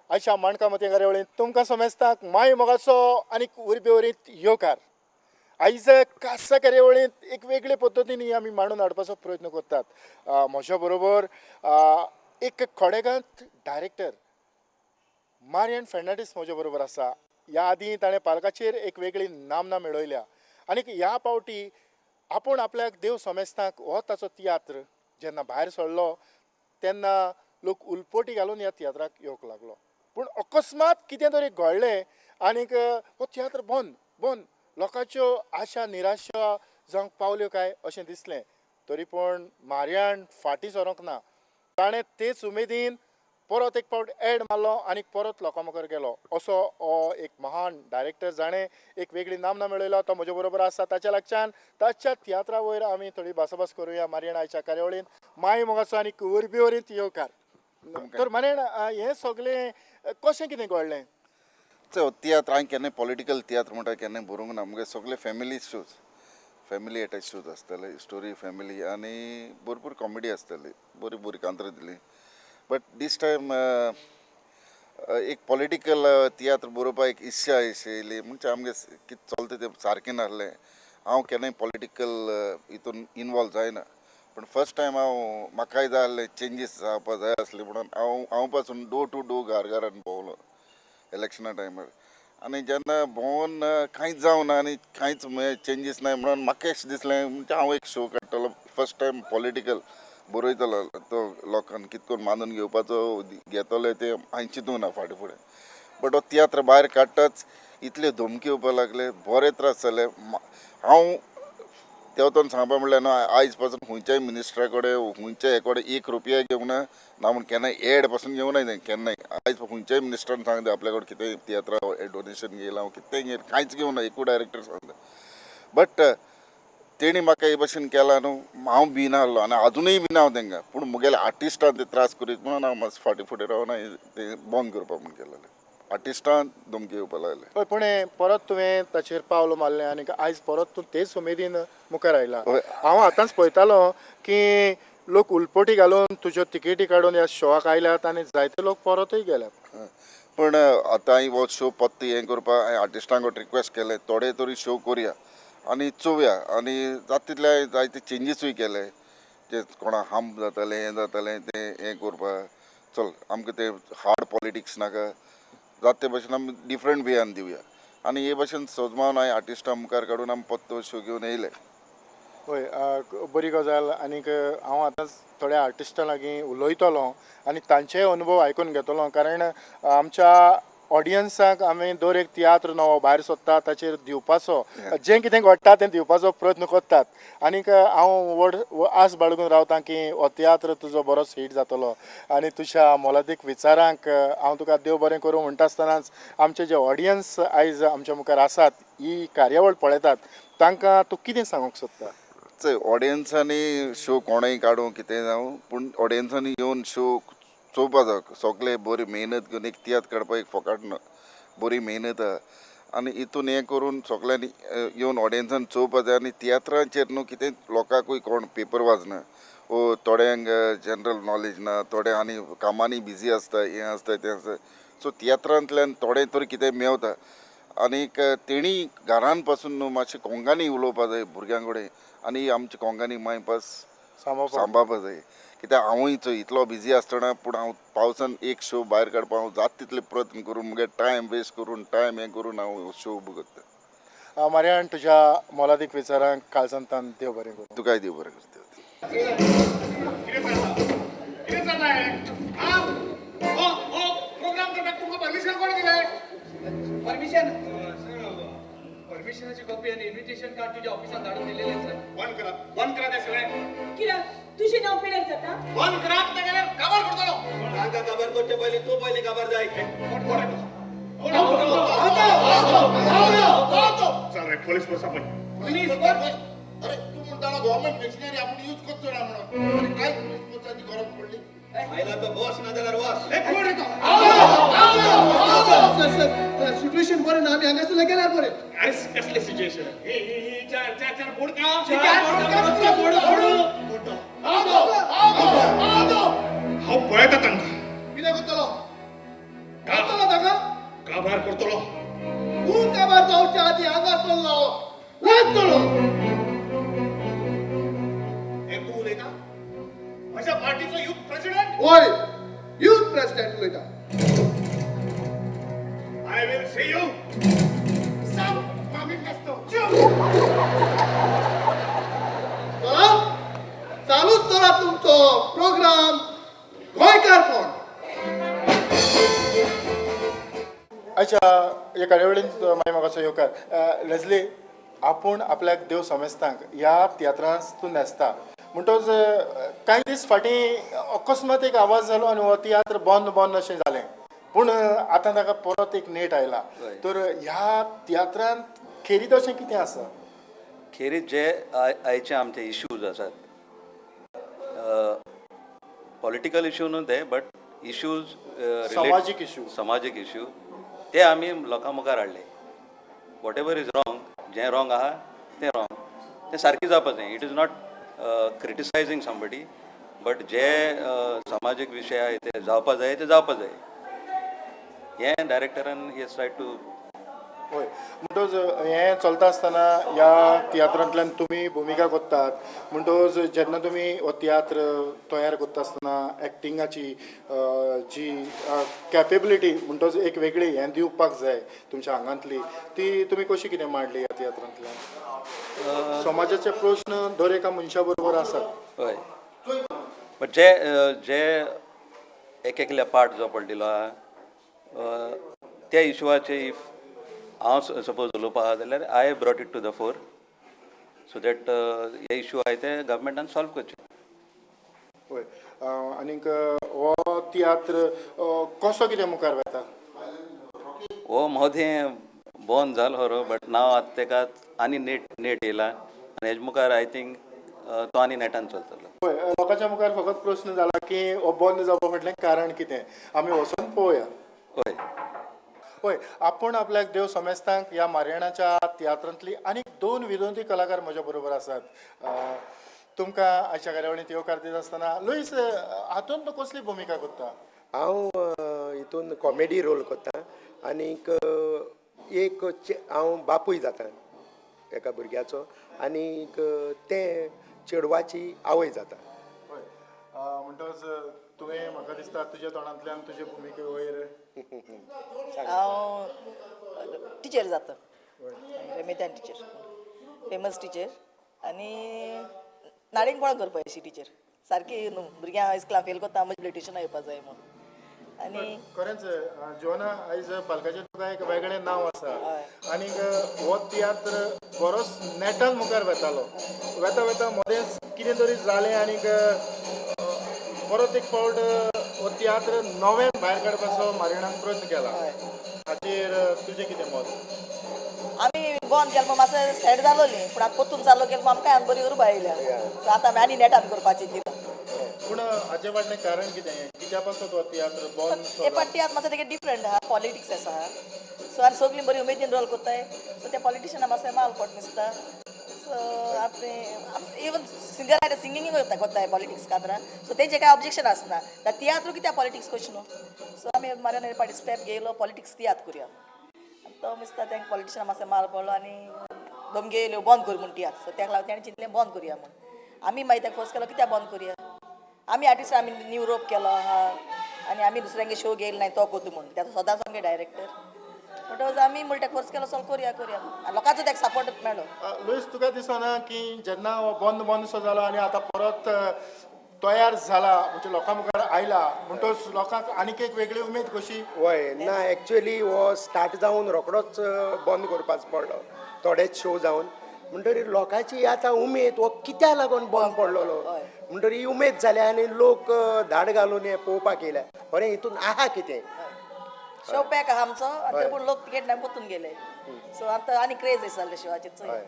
आयच्या माणका मते कार्यावळींत तुमकां समेस्ताक माय मोगाचो आनी उर्बेवरीत येवकार. आयज खासा कार्यावळींत एक वेगळे पद्दतीन आमी मांडून हाडपाचो प्रयत्न करतात. म्हज्या बरोबर एक खोडेगांत डायरेक्टर मारियन फेर्नांडीस म्हज्या बरोबर आसा. ह्या आदीं ताणें पालकाचेर एक वेगळी नामना मेळयल्या आनी ह्या पावटी आपूण आपल्याक देव समेस्ताक हो ताचो तियात्र जेन्ना भायर सरलो तेन्ना लोक उलपोटी घालून ह्या तियात्राक येवंक लागलो. पूण अकस्मात कितें तरी घडलें आनीक हो तियात्र बंद लोकांच्यो आशा निराशा जावंक पावल्यो काय अशें दिसलें. तरी पूण मारियान फाटीं सरोंक ना. ताणें तेच उमेदीन परत एक फावट एड मारलो आनी परत लोकां मुखार गेलो. असो हो एक महान डायरेक्टर जाणें एक वेगळी नामना मेळयलो. तो म्हजे बरोबर आसा. ताच्या लागच्यान ताच्या तियात्रा वयर आमी थोडी भासाभास करुया. मारियन आयच्या कार्यावळींत माय मोगाचो आनी उर्बेवरीत येवकार. तर मारियन हें सगळें कशें कितें घडलें? तियात्र हांवें केन्नाय पॉलिटिकल तियात्र म्हणटा केन्नाय बरोवंक ना. मुगे सगळे family shows, family attach shows आसताले, स्टोरी फॅमिली आनी भरपूर कॉमेडी आसताली, बरी बरी कांतरां दिली. बट दीस टायम एक पॉलिटिकल तियात्र बरोवपा एक इच्छा येयली. म्हणजे आमगे कितें चलता तें सारकें नासलें. हांव केन्नाय पॉलिटिकल हितून इनवॉल्व जायना. पण फर्स्ट टायम म्हाकाय जाय आसलें चेंजीस जावपा जाय आसली म्हणून हांव पासून डोर टू डोर घरान भोंवलो इलेक्शना टायमार. आनी जेन्ना भोंवन कांयच जावना आनी कांयच चेंजीस नाय म्हणून म्हाका अशें दिसलें म्हणजे हांव एक शो काडटलो. फर्स्ट टायम पॉलिटिकल बरयतलो तो लोकांक कितें करून मानून घेवपाचो घेतले ते हांवें चिंतूंक ना फाटीं फुडें. बट हो तियात्र भायर काडटाच इतले धमकी येवपा लागले, बरे त्रास जाले. हांव तेवतोन सांगपा म्हणल्यार न्हू आयज पासून खंयच्याय मिनिस्टरा कडेन खंयच्याय हे कडेन ₹1 घेवंक ना. ना म्हण केन्नाय एड पासून घेवंक ना केन्नाय. आयज खंयच्याय मिनिस्टरान सांगता आपल्या कडेन कितेंय तियात्रा डोनेशन घेयलां हांव कितेंय घेयला कांयच घेवंक ना. एकूय डायरेक्टर सांगता. बट तेणी म्हाका हे भशेन केला न्हू हांव भिना आसलो आनी आजुनूय भिना हांव तांकां. पूण मुगेले आर्टिस्टान ते त्रास करीत म्हणून हांव मातसो फाटीं फुडें रावन ते बंद करपा म्हूण केलेलें. आर्टिस्टान धमकी येवपा लागले. हय पूण परत तुवें ताचेर पावल मारलें आनी आयज परत तूं तेच उमेदीन मुखार आयला. हांव आतांच पळयतालो की लोक उलपोटी घालून तुज्यो तिकेटी काडून ह्या शोआक आयल्यात आनी जायते लोक परतूय गेल्यात. पण आतां हांवें हो शो परत हें करपा हांवें आर्टिस्टांक रिक्वेस्ट केलें थोडे तरी शो करुया आनी चोवया. आनी जाता तितले जायते चेंजीसूय केले. जे कोणा हार्म जातालें हें जातालें तें हें करपा चल आमकां तें हार्ड पॉलिटिक्स नाका. जाता ते भशेन आमी डिफरंट वेयान दिवया. आनी हे भशेन सजमावन हांवें आर्टिस्टां मुखार काडून आमी परत तो शो घेवन येयले. हय बरी गजाल. आनीक हांव आतांच थोड्या आर्टिस्टां लागीं उलयतलो आनी तांचेय अनुभव आयकून घेतलो. कारण आमच्या ऑडियन्साक आमी दर एक तियात्र नवो भायर सोदता ताचेर दिवपाचो जें कितें घडटा तें दिवपाचो प्रयत्न करतात. आनीक हांव आस बाळगून रावतां की हो तियात्र तुजो बरोच हिट जातलो आनी तुज्या मोलादीक विचारांक हांव तुका देव बरें करूं म्हणटा आसतनाच आमचे जे ऑडियन्स आयज आमच्या मुखार आसात ही कार्यावळ पळयतात तांकां तूं कितें सांगूंक सोदता? चय ऑडियन्सांनी शो कोणूय काडूं कितेंय जावं पूण ऑडियन्सांनी येवन शो चोवपा जाय. सगळे बरी मेहनत घेवन एक तियात्र काडपाक एक फकाट ना. बरी मेहनत आहा आनी हितून हें करून सगळ्यांनी येवन ऑडियन्सान चोवपा जाय. आनी तियात्राचेर न्हू कितें लोकांकूय कोण पेपर वाचना. थोड्यांक जनरल नॉलेज ना, थोडे आनी कामांनी बिजी आसता हें आसता तें आसता. सो तियात्रांतल्यान थोडें तरी कितें मेवता. आनीक तेणी घरान पासून न्हू मातशें कोंकणी उलोवपा जाय भुरग्यां कडेन आनी आमचे कोंकणी मायभास सांबाळपा जाय. कित्याक हांवूय चोय इतलो बिजी आसतना पूण हांव पावसान एक शो भायर काडपा हांव जाता तितले प्रयत्न करून मुगे टायम वेस्ट करून टायम हें करून हांव शो उबो करता. मारियान तुज्या मोलादीक विचारांक काळजांतल्यान देव बरें करूं. तुकाय देव बरें करता. परमिशनाची कॉपी आणि इन्व्हिटेशन कार्ड तुझ्या ऑफिसात धाडून दिलेले सर. बंद करा ते सगळे. किरा तुझे नाव पेडर जाता बंद करा ते गेले खबर करतो. काका खबर करते पहिले तू पहिले खबर जाय. चल रे पोलीस बसा पण. प्लीज अरे तू म्हणता गव्हर्नमेंट मिशनरी आपण यूज करतो ना म्हणून काय पोलीस बसाची गरज पडली? आयला तो बॉस ना जगार बॉस. एक कोण येतो? सिच्युएशन बरं ना आम्ही हांगासर गेल्यार बरे. अरे कसले सिच्युएशन? ही चार बोर्ड का? हांव पळयता तांकां. कितें करतलो? जातलो ताका का भायर करतलो तूं काबार जावच्या आदी हांगासरलो वाचतलो हे तू उलयता म्हज्या पार्टीचो युथ प्रेसिडेंट होय युथ प्रेसिडेंट उलयता आय विल सी यू सांग मामीक नासतो चला चालूच करा तुमचो प्रोग्राम गोंयकारपण अच्छा हे कार्यावळींत मागीर म्हाका असो येवकार लेजली आपूण आपल्याक देव समेस्तांक ह्या तियात्रांतून न्हेसता म्हणटच कांय दीस फाटीं अकस्मात एक आवाज जालो आनी हो तियात्र बंद अशें जालें पूण आतां ताका परत एक नेट आयला तर ह्या तियात्रांत खेरीत अशें कितें आसा खेरीत जे आयचे आमचे इश्यूज आसात पॉलिटिकल इश्यू न्हू ते बट इश्यूज समाजीक issue. समाजीक इश्यू ते आमी लोकां मुखार हाडले वॉट एवर इज रॉंग जें रॉंग आहा तें रॉंग तें सारकें जावपा जाय it is not criticising somebody but जे समाजीक विशय आहाय ते जावपा जाय हें डायरेक्टरान ही ट्राय टू होय म्हणटच हें चलता आसतना ह्या तियात्रांतल्यान तुमी भुमिका करतात म्हणटच जेन्ना तुमी हो तियात्र तयार करता आसतना एक्टिंगाची जी कॅपेबिलिटी म्हणटच एक वेगळी हें दिवपाक जाय तुमच्या आंगांतली ती तुमी कशी कितें मांडली ह्या तियात्रांतल्यान समाजाचे प्रश्न दर एका मनशा बरोबर आसात हय बट जे जे एकल्या पार्ट जो पडलेलो आहा त्या इशुवाचे इफ हांव सपोज उलोवपा आहा जाल्यार I brought it to the fore so that हे इशू आहाय ते गव्हर्मेंटान सॉल्व करचे होय आनीक हो तियात्र कसो कितें मुखार वता हो महोदय बंद जालो खरो बट नाव आतां तेका आनी नेट येयला आनी हेजे मुखार आय थिंक तो आनी नेटान चलतलो होय लोकांच्या मुखार फकत प्रश्न जाला की हो बंद जावपा फाटलें कारण कितें आमी वचून पळोवया होय होय आपण आपल्याक देव समेस्तांक ह्या मारयाणाच्या तियात्रांतली आनीक दोन विनोदी कलाकार म्हज्या बरोबर आसात तुमकां आयच्या कार्यावळींत येवकार दित आसतना लुईस हातूंत तूं कसली भुमिका करता हांव हितून कॉमेडी रोल करतां आनीक एक हांव बापूय जाता एका भुरग्याचो आनीक तें चेडवाची आवय जाता होय म्हणटच तुवें म्हाका दिसता तुज्या तोंडांतल्यान तुजे भुमिके वयर हांव टिचर जाता रेमेदान टिचर फेमस टिचर आनी नाडिंगपणां करपा अशी टिचर सारकी न्हू भुरग्यांक इस्कलां फेल कोत्ता मागीर ट्युशनां येवपा जाय म्हणून आनी खरेंच जोना आयज पालकाचें तुका एक वेगळें नांव आसा आनीक हो तियात्र बरोच नेटान मुखार वेतालो वेता मदेंच कितें तरी जालें आनीक परत एक फावट हो तियात्र नवें भायर काडपाचो मारयणान प्रयत्न केला हाचेर तुजें कितें मत आमी बंद केलो मातसो सॅड जालो न्ही पूण आतां परतून चालू केलो आमकां आनी बरी उर्बा येयल्या सो आतां आमी आनी नेटान करपाचें चिंतता पूण हाचे फाटलें कारण कितें कित्या पासून तो तियात्र बंद हे पाटी आतां मातसो तेगे डिफरंट आहा पॉलिटिक्स आसा सो आनी सगळीं बरी उमेदीन रोल कोत्ताय सो त्या पॉलिटिशना मातसो माल पोट दिसता सो आपणे इवन सिंगर आयले सिंगिंग कोत्ताय पॉलिटिक्स खातीर सो तेंचे कांय ऑब्जेक्शन आसना तियात्र कित्याक पॉलिटिक्स कोच न्हू सो आमी मारे पार्टिसिपेट घेयलो पॉलिटिक्स तियात्र करुया तो दिसता तेंका पॉलिटिशना मातसो माल पडलो आनी धमकी येयल्यो बंद कर म्हूण तियात्र सो तेका लागून तेणें चिंतलें बंद करुया म्हूण आमी मागीर तेका फोर्स केलो कित्याक बंद करुया आमी आर्टिस्ट आमी न्यू रोप केलो आहा आनी आमी दुसऱ्यांगे शो घेयलो नाय तो कोतू म्हणून त्याचो सदांच आमगे डायरेक्टर म्हणटच आमी म्हणटा फोर्स केलो चल करुया आनी लोकांचो तेका सपोर्ट मेळ्ळो लुईस तुका दिसना की जेन्ना हो बंद सो जालो आनी आतां परत तयार जाला म्हणजे लोकां मुखार आयला म्हणटच लोकांक आनीक एक वेगळी उमेद कशी हय ना एक्चुअली हो स्टार्ट जावन रोखडोच बंद करपाचो पडलो थोडेच शो जावन म्हणटरीर लोकांची आतां उमेद हो कित्याक लागून बंद पडलेलो म्हणटरी ही उमेद जाल्या आनी लोक धाड घालून हे पळोवपाक येयल्या खरें हितून आहा कितें शो पॅक आहा आमचो आनी ते पूण लोक तिकेट नाय परतून गेले सो आतां आनी क्रेज आसा शिवाचेर हय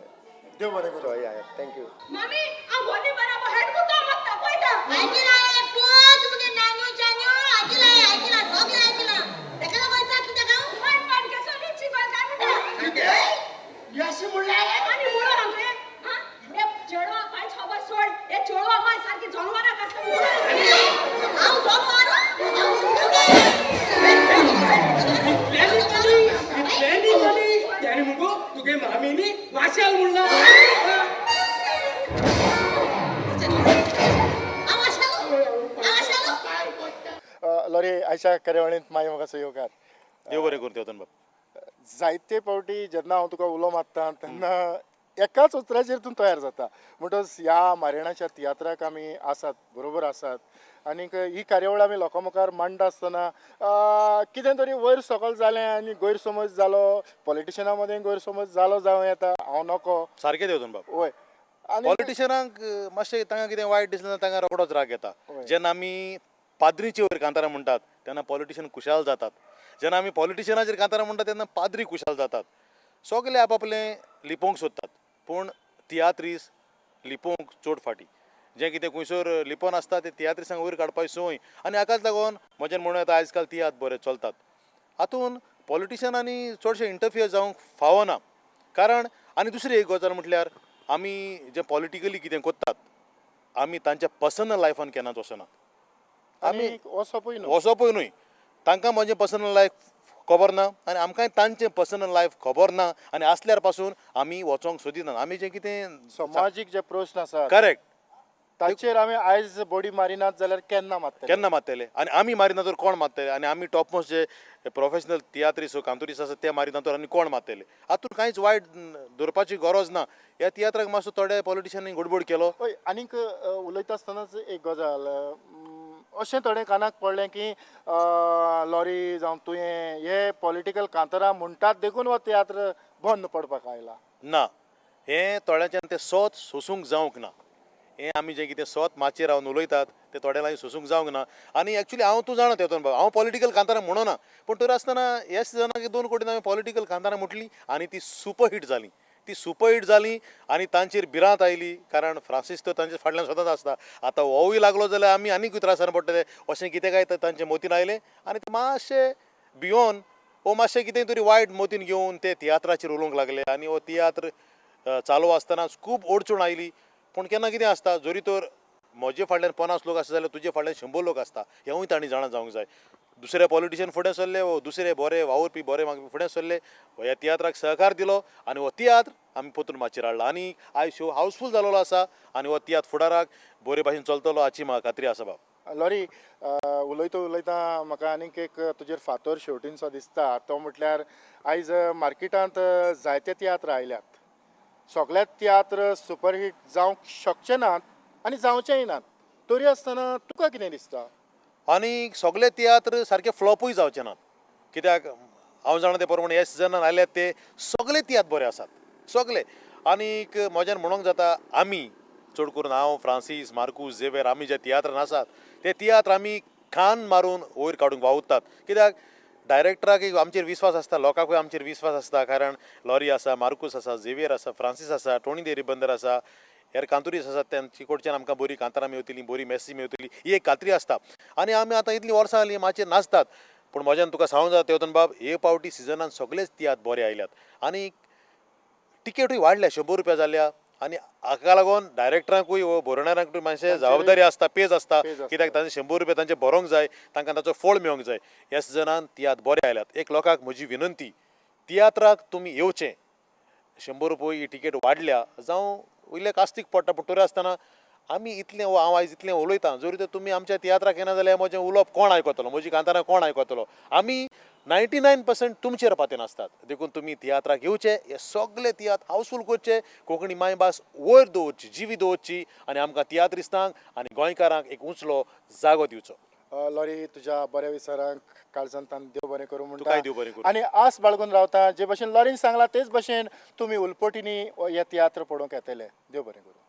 देव बरें करूं हय थँक्यू मामी आ बोली बराबर हेड को तो मत पळयता आयकिला रे पोत मुगे नानू जानू आयकिला सगळे आयकिला तेका लागून जात तुझ्या गाव पण केसो रिची पण काय म्हणता याशी म्हणला आणि बोला आमचे हा हे चेडवा काय खबर सोड हे चेडवा माय सारखी जनवारा कसं हाव झोप मारू आयच्या कार्यावळींत मागीर म्हाका येवकार देव बरें करूं तेवतन बाब जायते फावटी जेन्ना हांव तुका उलो मारता तेन्ना एकाच उतराचेर तूं तयार जाता म्हणटच ह्या मारियेणाच्या तियात्राक आमी आसात बरोबर आसात आनीक ही कार्यावळ आमी लोकां मुखार मांडटा आसतना कितें तरी वयर सकयल जालें आनी गैरसमज जालो पॉलिटिशनां मदें गैरसमज जालो जावं येता हांव नको सारकें देवतन बाब वय आनी पॉलिटिशनांक मातशें तांकां कितें वायट दिसलें तांकां रोखडोच राग येता जेन्ना आमी पाद्रीची वयर कांतारां म्हणटात तेन्ना पॉलिटिशन खुशाल जातात जेन्ना आमी पॉलिटिशनाचेर कांतारां म्हणटात तेन्ना पाद्री खुशाल जातात सगळे आपआपलें लिपोवंक सोदतात पूण तियात्रीस लिपोवंक चड फाटी जें कितें खंयसर लिपोवन आसता तें तियात्रिसांक वयर काडपाची संवय आनी हाकाच लागून म्हजें म्हणून येता आयज काल तियात्र बरे चलतात हातूंत पॉलिटिशनांनी चडशे इंटरफियर जावंक फावना कारण आनी दुसरी एक गजाल म्हटल्यार आमी जें पॉलिटिकली कितें कोत्तात आमी तांच्या पर्सनल लायफान केन्नाच वचनात आमी वचपूय न्हू वचपूय न्हय तांकां म्हजें पर्सनल लायफ खबर ना आनी आमकांय तांचें पर्सनल लायफ खबर ना आनी आसल्यार पासून आमी वचोंक सोदिनात आमी जें कितें समाजीक जे प्रश्न आसात करेक्ट ताचेर आमी आयज बॉडी मारिनात जाल्यार केन्ना मारतले आनी आमी मारिना तर कोण मारतले आनी आमी टॉप मोस्ट जे प्रोफेशनल तियात्रीस कांतुरीस आसात ते मारिना तर आनी कोण मारतले हातूंत कांयच वायट धरपाची गरज ना ह्या तियात्राक मातसो थोड्या पॉलिटिशनांनी गडबड केलो हय आनीक उलयता आसतनाच एक गजाल अशें थोडें कानाक पडलें की लॉरी जावं तुयें हे पॉलिटिकल कांतारां म्हणटात देखून हो तियात्र बंद पडपाक आयला ना हें थोड्यांच्यान तें सोत सोसूंक जावंक ना हें आमी जें कितें सोत माचयेर रावन उलयतात तें थोड्या लागी सोसूंक जावंक ना आनी एक्चुली हांव तूं जाणा तेतून हांव पॉलिटिकल कांतारां म्हणना पूण तर आसतना ह्या सिजनाक 2 कोटी हांवें पॉलिटिकल कांतारां म्हटलीं आनी ती सुपरहीट जाली आनी तांचेर भिरांत आयली कारण फ्रांसीस तर तांचे फाटल्यान सदांच आसता आतां होवूय लागलो जाल्यार आमी आनीक त्रासान पडटले अशें कितें काय तांचे मोतीन आयलें आनी ते मातशें भियोन वो मातशें कितें तरी वायट मोतीन घेवन ते तियात्राचेर उलोवंक लागले आनी हो तियात्र चालू आसतनाच खूब अडचण आयली पूण केन्ना कितें आसता जरी तर म्हजे फाटल्यान 50 लोक आसता जाल्यार तुजे फाटल्यान 100 लोक आसता हेंवूय तांणी जाणा जावंक जाय दुसरे पॉलिटिशियन फुडें सरले वो दुसरे बरे वावुरपी बरे फुडें सरले हो ह्या तियात्राक सहकार दिलो आनी हो तियात्र आमी परतून माचयेर हाडला आनी आयज शो हावसफूल जालोलो आसा आनी हो तियात्र फुडाराक बरे भाशेन चलतलो हाची म्हाका खात्री आसा बाब लॉरी उलयता म्हाका आनीक एक तुजेर फातर शेवटींचो दिसता तो म्हटल्यार आयज मार्केटांत जायते तियात्र आयल्यात सगळ्यात तियात्र सुपरहीट जावंक शकचे नात आनी जावचेय नात तरी आसतना तुका कितें दिसता आनी सगळे तियात्र सारके फ्लॉपूय जावचे नात कित्याक हांव जाणा ते प्रमाणे ह्या सिजनान आयल्यात ते सगळे तियात्र बरे आसात सगळे आनीक म्हज्यान म्हणूंक जाता आमी चड करून हांव फ्रांसीस मार्कूस झेवेर आमी जे तियात्रान आसात ते तियात्र आमी खान मारून वयर काडूंक वावुरतात कित्याक डायरेक्टराक एक आमचेर विस्वास आसता लोकांकूय आमचेर विस्वास आसता कारण लॉरी आसा मार्कूस आसा झेवियर आसा फ्रांसीस आसा टोनी दे रिबंदर आसा हेर कांतुरीस आसात तांचे कडच्यान आमकां बरी कांतारां मेवतलीं बरी मॅसेज मेवतली ही एक खात्री आसता आनी आमी आतां इतलीं वर्सां जालीं माचयेर नाचतात पूण म्हज्यान तुका सांगूंक जाता तेवतन बाब हे पावटी सिजनान सगळेच तियात्र बरे आयल्यात आनी टिकेटूय वाडल्या 100 रुपया जाल्या आनी हाका लागून डायरेक्टरांकूय वो बरोवणाऱ्यांकूय मातशें जबाबदारी आसता पेज आसता कित्याक तांचे 100 रुपया तांचे भरोंक जाय तांकां ताचो फळ मेळोंक जाय ह्या सिजनान तियात्र बरे आयल्यात एक लोकांक म्हजी विनंती तियात्राक तुमी येवचें 100 रुपया ही टिकेट वाडल्या जावं वयले कास्तीक पडटा पूण तरी आसतना आमी इतलें हांव आयज इतलें उलयतां जरी तर तुमी आमच्या तियात्राक येना जाल्यार म्हजें उलोवप कोण आयकतलो म्हजी कांतारां कोण आयकतलो आमी 99% तुमचेर पातेन आसतात देखून तुमी तियात्राक येवचे हे सगळे तियात्र हावसफूल करचे कोंकणी मायभास वयर दवरची जिवी दवरची आनी आमकां तियात्रिस्तांक आनी गोंयकारांक एक उंचलो जागो दिवचो लॉरी तुज्या बऱ्या विचारांक काळजांतान देव बरें करूं तुकाय देव बरें करूं. आनी आस बाळगून रावता जे भशेन लॉरीन सांगला तेच भशेन तुमी उलपटींनी ह्या तियात्र पळोवंक येतले देव बरें करूं.